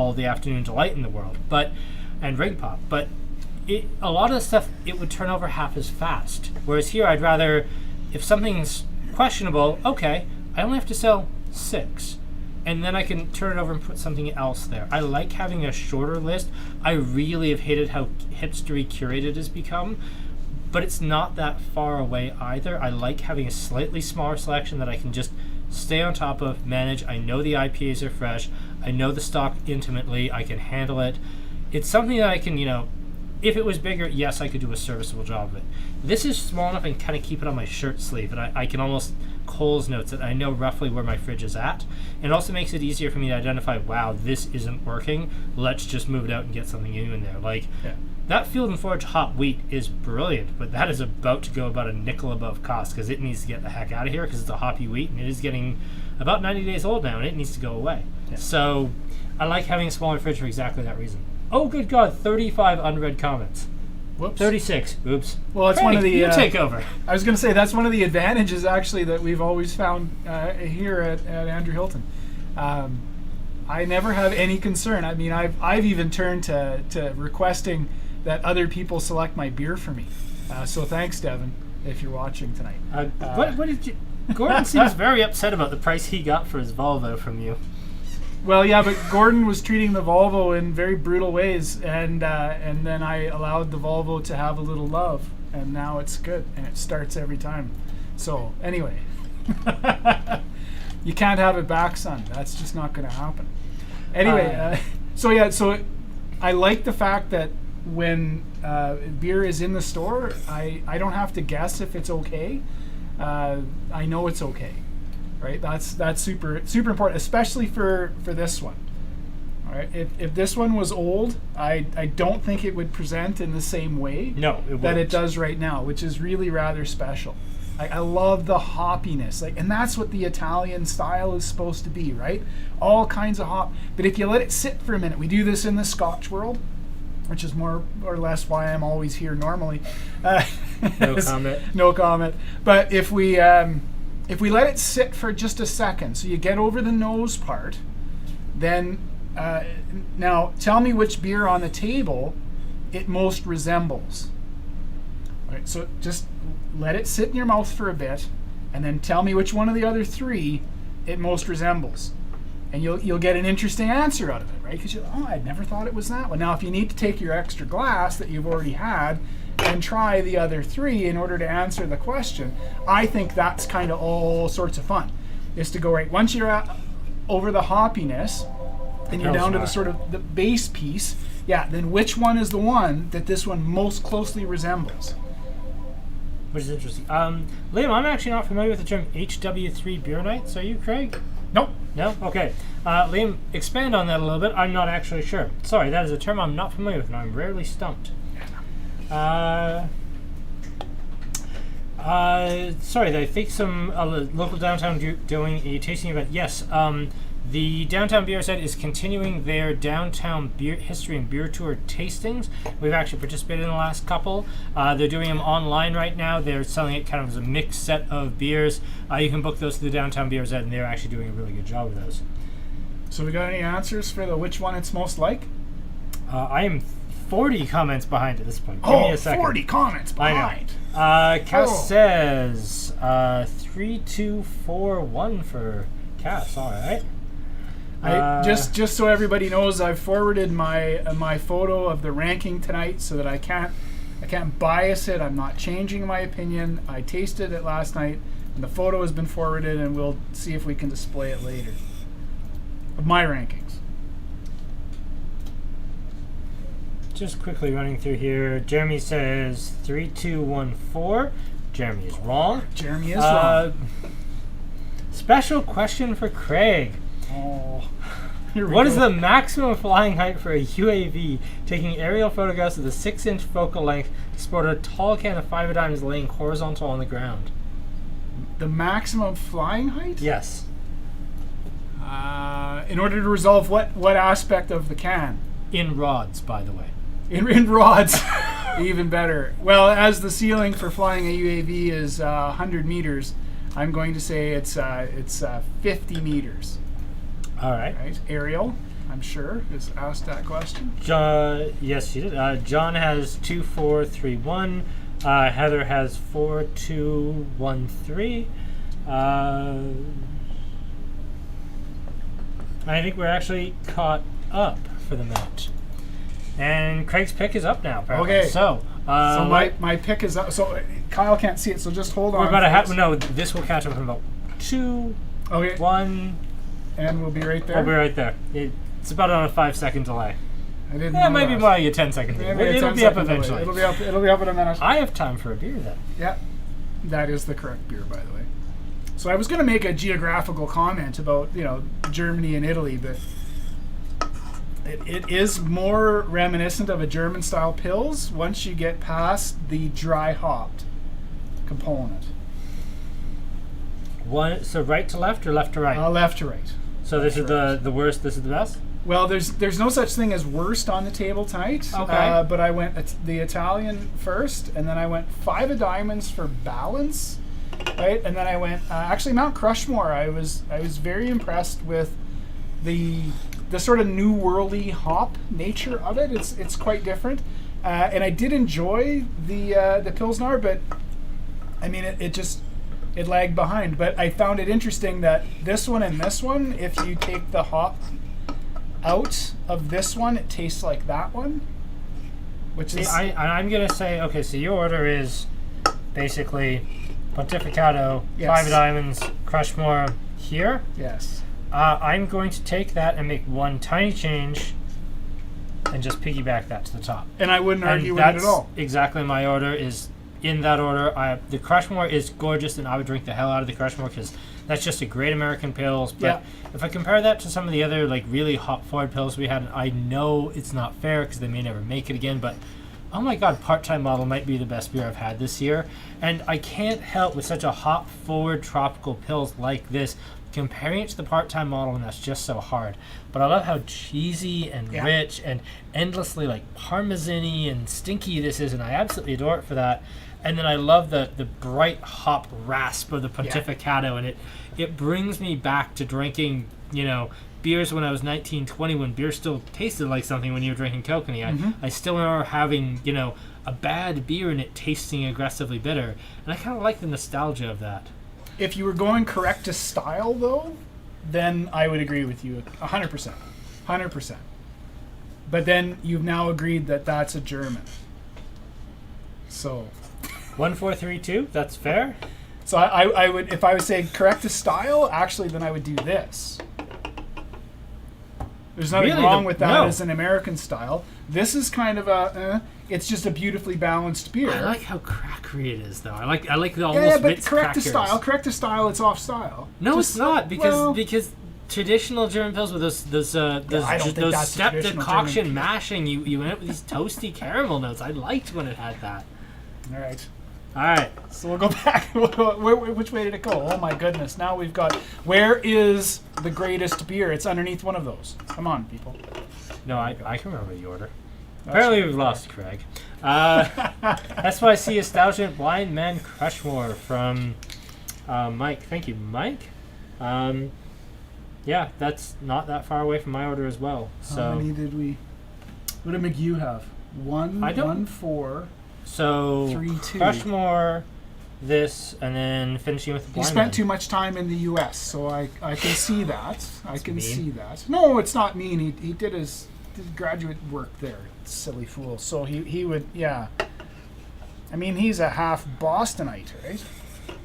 all the afternoon delight in the world, and ring pop. But a lot of the stuff, it would turn over half as fast. Whereas here, I'd rather, if something's questionable, okay, I only have to sell 6. And then I can turn it over and put something else there. I like having a shorter list. I really have hated how hipstery curated it has become, but it's not that far away either. I like having a slightly smaller selection that I can just stay on top of, manage. I know the IPAs are fresh. I know the stock intimately. I can handle it. It's something that I can, if it was bigger, yes, I could do a serviceable job of it. This is small enough and kind of keep it on my shirt sleeve, and I can almost Coles notes that I know roughly where my fridge is at. And it also makes it easier for me to identify, wow, this isn't working. Let's just move it out and get something new in there. That Field and Forage hot wheat is brilliant, but that is about to go about a nickel above cost because it needs to get the heck out of here because it's a hoppy wheat and it is getting about 90 days old now and it needs to go away. Yeah. So I like having a smaller fridge for exactly that reason. Oh, good God, 35 unread comments. Whoops. 36. Oops. Well, it's one of the... you take over. I was going to say, that's one of the advantages, actually, that we've always found here at Andrew Hilton. I never have any concern. I mean, I've even turned to requesting that other people select my beer for me. So thanks, Devin, if you're watching tonight. What did you... Gordon seems very upset about the price he got for his Volvo from you. Well, yeah, but Gordon was treating the Volvo in very brutal ways, and then I allowed the Volvo to have a little love, and now it's good, and it starts every time. So, anyway, you can't have it back, son. That's just not going to happen. Anyway, so I like the fact that when beer is in the store, I don't have to guess if it's okay. I know it's okay. Right, that's super important, especially for this one. All right, if this one was old, I don't think it would present in the same way that it does right now, which is really rather special. I love the hoppiness, and that's what the Italian style is supposed to be, right? All kinds of hop. But if you let it sit for a minute, we do this in the Scotch world, which is more or less why I'm always here normally. No comment. No comment. But if we let it sit for just a second, so you get over the nose part, then now tell me which beer on the table it most resembles. All right, so just let it sit in your mouth for a bit, and then tell me which one of the other 3 it most resembles. And you'll get an interesting answer out of it, right? Because I'd never thought it was that one. Now, if you need to take your extra glass that you've already had and try the other 3 in order to answer the question, I think that's kind of all sorts of fun, is to go, right, once you're over the hoppiness and you're down to the sort of the base piece, then which one is the one that this one most closely resembles? Which is interesting. Liam, I'm actually not familiar with the term HW3 beer nights. Are you, Craig? Nope. No? Okay. Liam, expand on that a little bit. I'm not actually sure. Sorry, that is a term I'm not familiar with, and I'm rarely stumped. Sorry, I think some local downtown doing a tasting event. Yes, the Downtown Beer Set is continuing their downtown beer history and beer tour tastings. We've actually participated in the last couple. They're doing them online right now. They're selling it kind of as a mixed set of beers. You can book those through the Downtown Beer Set, and they're actually doing a really good job of those. So we got any answers for the which one it's most like? I am 40 comments behind at this point. Give me a second. 40 comments behind. Cass says 3, 2, 4, 1 for Cass. All right. Just so everybody knows, I've forwarded my photo of the ranking tonight so that I can't bias it. I'm not changing my opinion. I tasted it last night, and the photo has been forwarded, and we'll see if we can display it later. Of my rankings. Just quickly running through here. Jeremy says 3, 2, 1, 4. Jeremy is wrong. Jeremy is wrong. Special question for Craig. Oh, what is the maximum flying height for a UAV taking aerial photographs of the 6-inch focal length to sport a tall can of 5 dimes laying horizontal on the ground? The maximum flying height? Yes. In order to resolve what aspect of the can? In rods, by the way. In rods. Even better. Well, as the ceiling for flying a UAV is 100 meters, I'm going to say it's 50 meters. All right. Aerial. I'm sure, has asked that question. John, yes, she did. John has 2431. Heather has 4213. I think we're actually caught up for the match. And Craig's pick is up now, apparently. Okay. So my pick is up. So Kyle can't see it, so just hold on. we're about to no, this will catch up in about 2, Okay. 1. And we'll be right there. We'll be right there. It's about on a 5-second delay. I didn't Yeah, know maybe that. more like a 10-second delay. Maybe a It'll 10 be up second delay. eventually. It'll be up in a minute. I have time for a beer then. Yeah, that is the correct beer, by the way. So I was going to make a geographical comment about Germany and Italy, but it is more reminiscent of a German style Pils once you get past the dry hopped component. So right to left or left to right? Left to right. So this is the worst. This is the best. Well, there's no such thing as worst on the table tonight. Okay. But I went the Italian first, and then I went 5 of diamonds for balance, right? And then I went actually Mount Crushmore. I was very impressed with the sort of new worldy hop nature of it. It's quite different, and I did enjoy the Pilsgnar, but I mean it lagged behind. But I found it interesting that this one and this one, if you take the hop out of this one, it tastes like that one, which is. I'm gonna say okay. So your order is basically Pontificato, Yes. 5 of diamonds, Crushmore here. Yes. I'm going to take that and make one tiny change, and just piggyback that to the top. And I wouldn't argue And with it that's at all. exactly my order. Is in that order. The Crushmore is gorgeous, and I would drink the hell out of the Crushmore because that's just a great American Pils. But Yeah. if I compare that to some of the other like really hop forward Pils we had, I know it's not fair because they may never make it again. But oh my God, Part-Time Model might be the best beer I've had this year, and I can't help with such a hop forward tropical Pils like this comparing it to the Part-Time Model, and that's just so hard. But I love how cheesy and Yeah. rich and endlessly like parmesan-y and stinky this is, and I absolutely adore it for that. And then I love the bright hop rasp of the Pontificato, and it brings me back to drinking, beers when I was 19, 20, when beer still tasted like something when you were drinking Kokanee. I still remember having, a bad beer and it tasting aggressively bitter. And I kind of like the nostalgia of that. If you were going correct to style, though, then I would agree with you 100%. 100%. But then you've now agreed that that's a German. So 1432, that's fair. So I would, if I would say correct to style, actually, then I would do this. There's nothing Really? wrong with that No. as an American style. This is kind of it's just a beautifully balanced beer. I like how crackery it is, though. I like the almost yeah, but Ritz correct crackers. Correct to style, it's off style. No, Just- it's not because well, because traditional German Pils with those I don't think those that's step traditional decoction German. mashing, you end up with these toasty caramel notes. I liked when it had that. All right. All right. So we'll go back. Which way did it go? Oh my goodness. Now we've got, where is the greatest beer? It's underneath one of those. Come on, people. No, I can remember the order. Apparently we've lost Craig. SYC Establishment Blindman Crushmore from Mike. Thank you, Mike. Yeah, that's not that far away from my order as well. How So many did we? What did McGew have? I don't- 1, 4. so 3, 2. Crushmore, this, and then finishing with the He Blindman. spent too much time in the U.S., so I can see that. I can mean. see that. No, it's not mean. He did his graduate work there. Silly fool. So he would, yeah. I mean, he's a half Bostonite, right?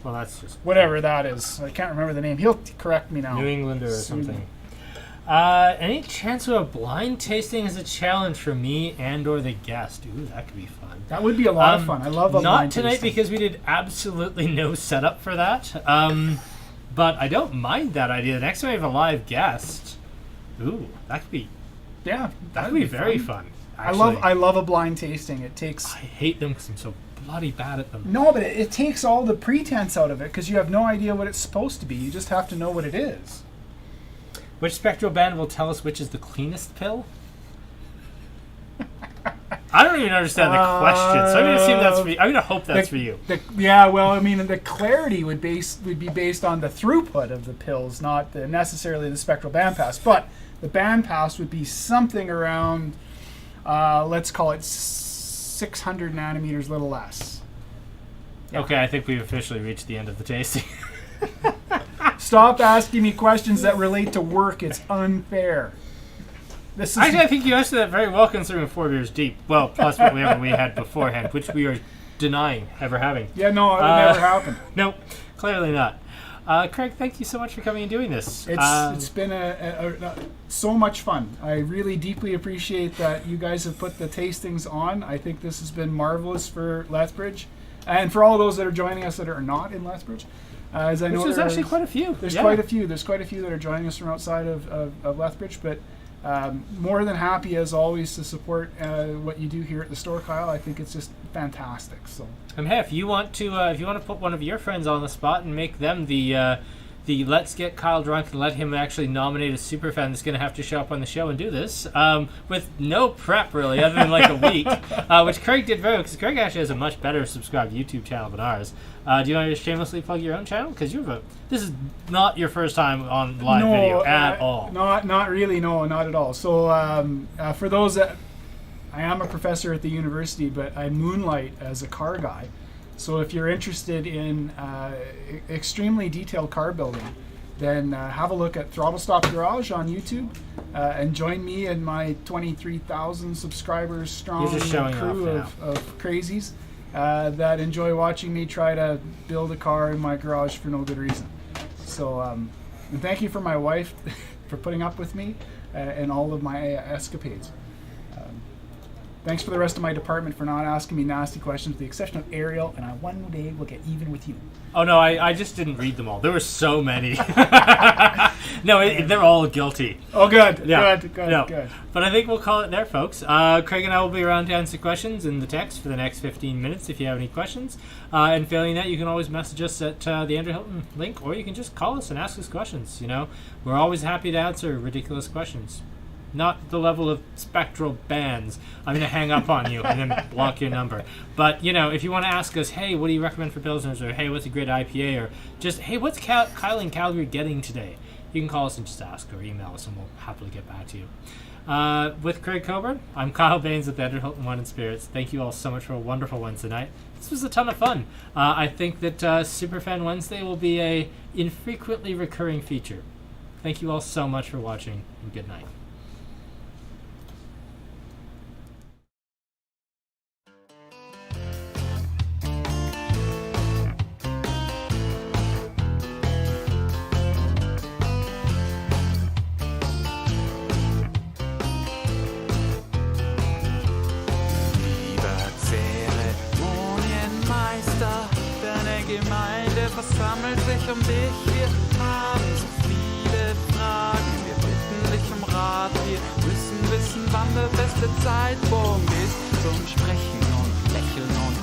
Well, that's just Whatever that is. I can't remember the name. He'll correct me now. New Englander or Soon. something. Any chance of a blind tasting as a challenge for me and or the guest? Ooh, that could be fun. That would be a lot of fun. I love a Not blind tonight tasting. because we did absolutely no setup for that. But I don't mind that idea. Next time we have a live guest, ooh, that could be Yeah, that could be very fun. I Actually. love a blind tasting. It takes I hate them because I'm so bloody bad at them. no, but it takes all the pretense out of it because you have no idea what it's supposed to be. You just have to know what it is. Which spectral band will tell us which is the cleanest pill? I don't even understand the question, so I'm gonna assume that's for you. I'm gonna hope that's for you. Yeah, well, I mean, the clarity would be based on the throughput of the pills, not necessarily the spectral bandpass. But The band pass would be something around, let's call it 600 nanometers, little less. Yeah. Okay, I think we've officially reached the end of the tasting. Stop asking me questions that relate to work. It's unfair. This is Actually, I think you answered that very well considering 4 beers deep. Well, plus whatever we had beforehand, which we are denying ever having. Yeah, no, it would never happen. Nope, clearly not. Craig, thank you so much for coming and doing this. It's been so much fun. I really deeply appreciate that you guys have put the tastings on. I think this has been marvelous for Lethbridge, and for all those that are joining us that are not in Lethbridge. As I know, there's actually quite a few. There's quite a few. There's quite a few that are joining us from outside of Lethbridge, but more than happy as always to support what you do here at the store, Kyle. I think it's just fantastic. So, hey, if you want to put one of your friends on the spot and make them the let's get Kyle drunk and let him actually nominate a superfan that's going to have to show up on the show and do this with no prep really, other than like a week, which Craig did very well because Craig actually has a much better subscribed YouTube channel than ours. Do you want to shamelessly plug your own channel? Because this is not your first time on live video at all. Not really. No, not at all. So for those that, I am a professor at the university, but I moonlight as a car guy. So if you're interested in extremely detailed car building, then have a look at Throttle Stop Garage on YouTube and join me and my 23,000 subscribers strong crew of crazies that enjoy watching me try to build a car in my garage for no good reason. So and thank you for my wife for putting up with me and all of my escapades. Thanks for the rest of my department for not asking me nasty questions, with the exception of Ariel, and I one day will get even with you. Oh, no, I just didn't read them all. There were so many. No, they're all guilty. Oh, good. Yeah. Good. But I think we'll call it there, folks. Craig and I will be around to answer questions in the text for the next 15 minutes if you have any questions. And failing that, you can always message us at the Andrew Hilton link, or you can just call us and ask us questions. We're always happy to answer ridiculous questions. Not the level of spectral bands. I'm going to hang up on you and then block your number. But, if you want to ask us, hey, what do you recommend for Pilsners? Or, hey, what's a great IPA? Or just, hey, what's Kyle and Calgary getting today? You can call us and just ask or email us and we'll happily get back to you. With Craig Coburn, I'm Kyle Baines with Andrew Hilton Wine & Spirits. Thank you all so much for a wonderful Wednesday night. This was a ton of fun. I think that Superfan Wednesday will be a infrequently recurring feature. Thank you all so much for watching, and good night. Versammelt sich dich, wir haben so viele Fragen, wir bitten dich Rat, wir müssen wissen, wann der beste Zeitpunkt ist zum Sprechen und Lächeln und